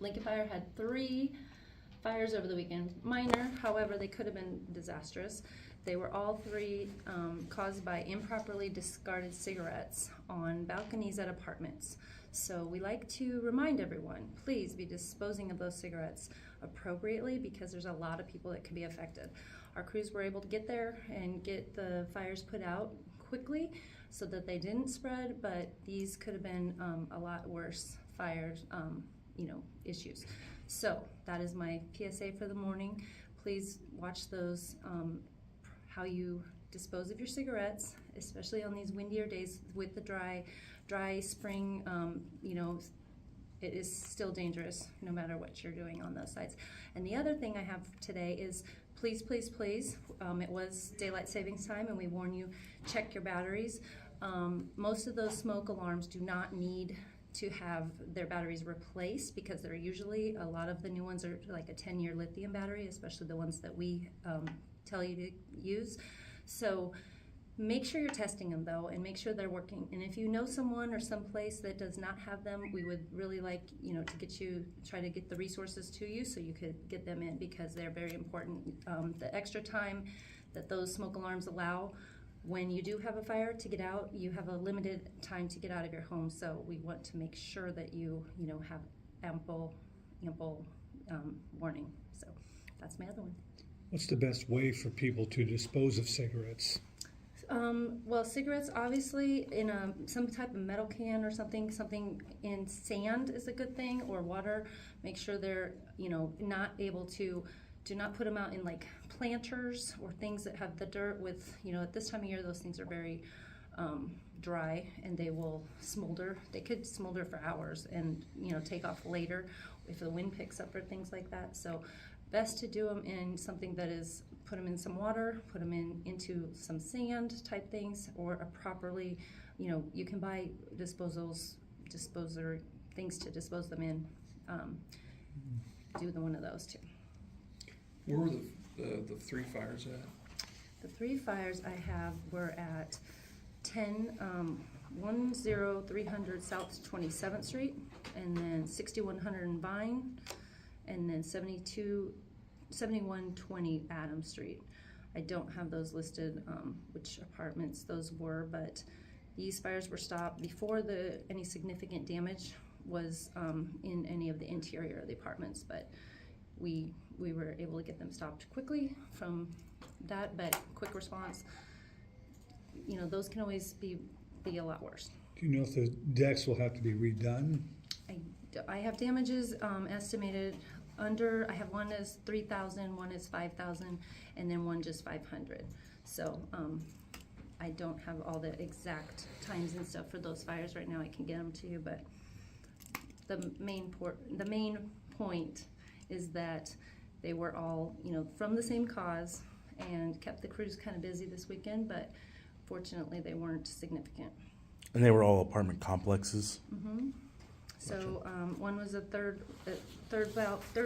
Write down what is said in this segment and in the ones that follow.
Lincoln Fire had 3 fires over the weekend. Minor, however, they could have been disastrous. They were all 3 caused by improperly discarded cigarettes on balconies at apartments. So we like to remind everyone, please be disposing of those cigarettes appropriately, because there's a lot of people that could be affected. Our crews were able to get there and get the fires put out quickly so that they didn't spread, but these could have been a lot worse fires, issues. So that is my PSA for the morning. Please watch those, how you dispose of your cigarettes, especially on these windier days with the dry spring. It is still dangerous no matter what you're doing on those sites. And the other thing I have today is please, please, please, it was daylight savings time, and we warn you, check your batteries. Most of those smoke alarms do not need to have their batteries replaced, because they're usually, a lot of the new ones are like a 10-year lithium battery, especially the ones that we tell you to use. So make sure you're testing them though, and make sure they're working. And if you know someone or someplace that does not have them, we would really like, to try to get the resources to you so you could get them in, because they're very important. The extra time that those smoke alarms allow when you do have a fire to get out, you have a limited time to get out of your home. So we want to make sure that you have ample warning. So that's my other one. What's the best way for people to dispose of cigarettes? Well, cigarettes, obviously, in some type of metal can or something in sand is a good thing, or water. Make sure they're, not able to, do not put them out in like planters or things that have the dirt with, at this time of year, those things are very dry and they will smolder. They could smolder for hours and, take off later if the wind picks up or things like that. So best to do them in something that is, put them in some water, put them into some sand type things, or a properly, you can buy disposer things to dispose them in. Do one of those too. Where were the 3 fires at? The 3 fires I have were at 10300 South 27th Street, and then 6100 in Vine, and then 7120 Adams Street. I don't have those listed, which apartments those were, but these fires were stopped before any significant damage was in any of the interior of the apartments, but we were able to get them stopped quickly from that, but quick response, those can always be a lot worse. Do you know if the decks will have to be redone? I have damages estimated under, I have one is 3,000, one is 5,000, and then one just 500. So I don't have all the exact times and stuff for those fires right now. I can get them to you, but the main point is that they were all, from the same cause, and kept the crews kind of busy this weekend, but fortunately they weren't significant. And they were all apartment complexes? Mm-hmm. So one was a third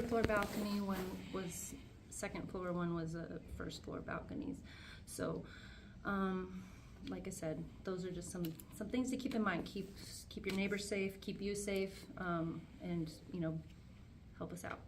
floor balcony, one was second floor, one was a first floor balconies. So like I said, those are just some things to keep in mind. Keep your neighbors safe, keep you safe, and help us out.